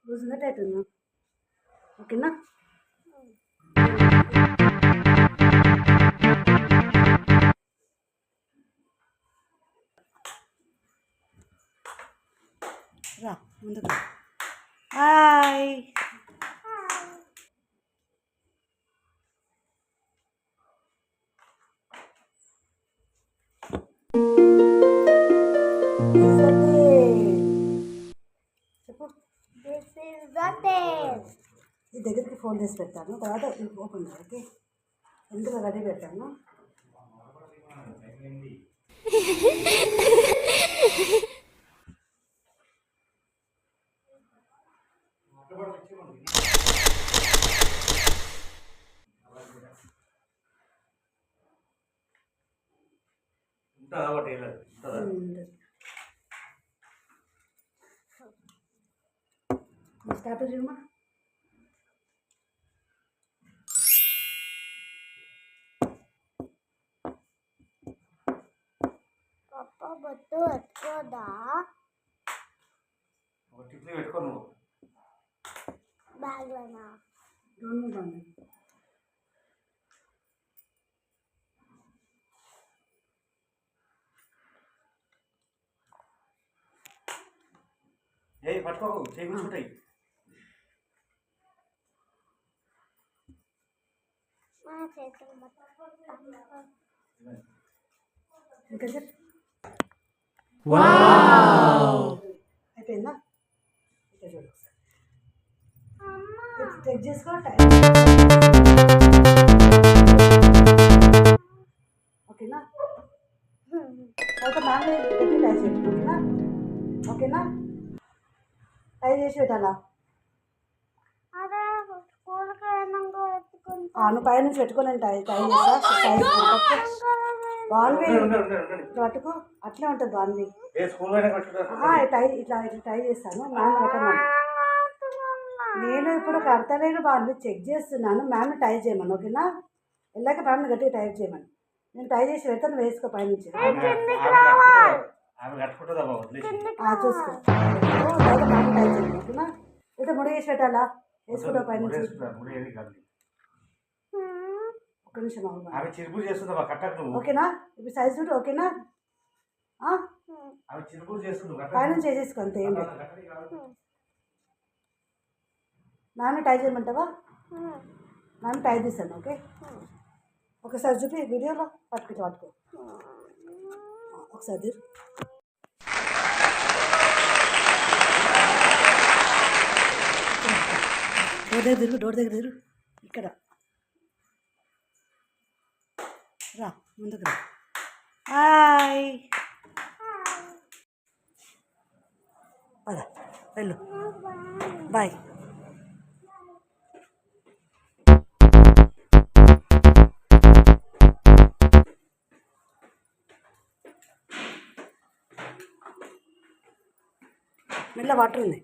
Loose tight ఉందా? ఓకేనా? రా ముందుకు. హాయ్. చెప్పు. ఈ దగ్గరికి ఫోన్ చేసి పెడతాను, తర్వాత ఓపెన్ ఓకే. ఎందుకు రెడీ పెట్టాను. స్టార్ట్ చేయమ్మా. పప్ప బొట్టు పెట్టుకోదా? పెట్టుకో నువ్వు బ్యాగ్లోనా? ఏ పట్టుకోకు, చేయి కూర్చుంటాయి. అయిపోయిందా? చెక్ చేసుకో. ఓకేనా? తర్వాత నాన్న గట్టి టై చేయండి. ఓకేనా? ఓకేనా? టై చేసి పెట్టాలా? నువ్వు పైనుంచి పెట్టుకోలేను. టై చేస్తా. బాన్వి పట్టుకో, అట్లే ఉంటుంది బాన్వి. టై ఇట్లా టై చేస్తాను. మ్యామ్ కట్టమని నేను ఇప్పుడు కడతలేను బాన్వి, చెక్ చేస్తున్నాను. మ్యామ్ టై చేయమని. ఓకేనా? వెళ్ళాక మ్యామ్ గట్టిగా టై చేయమని. నేను టై చేసి పెడతాను, వేసుకో పైనుంచి. చూసుకో. తర్వాత మ్యామ్ టై చేయమని. ఓకేనా? అయితే ముడి వేసి పెట్టాలా? వేసుకుంటావు పైనుంచి. ఒక నిమిషం ఓకేనా? ఇప్పుడు సైజ్ చూడు. ఓకేనా? పైనుంచి వేసేసుకో, అంతే. ఏం లేదు. నాన్న టై చేయమంటావా? నాన్న టై తీస్తాను. ఓకే, ఒకసారి చూపి వీడియోలో. పట్టుకో ఒకసారి డోర్ దగ్గర తిరుగు. ఇక్కడ రా, ముందుకు రా. హాయ్. పద వెళ్ళు. బాయ్. మెల్ల వాటర్ ఉంది.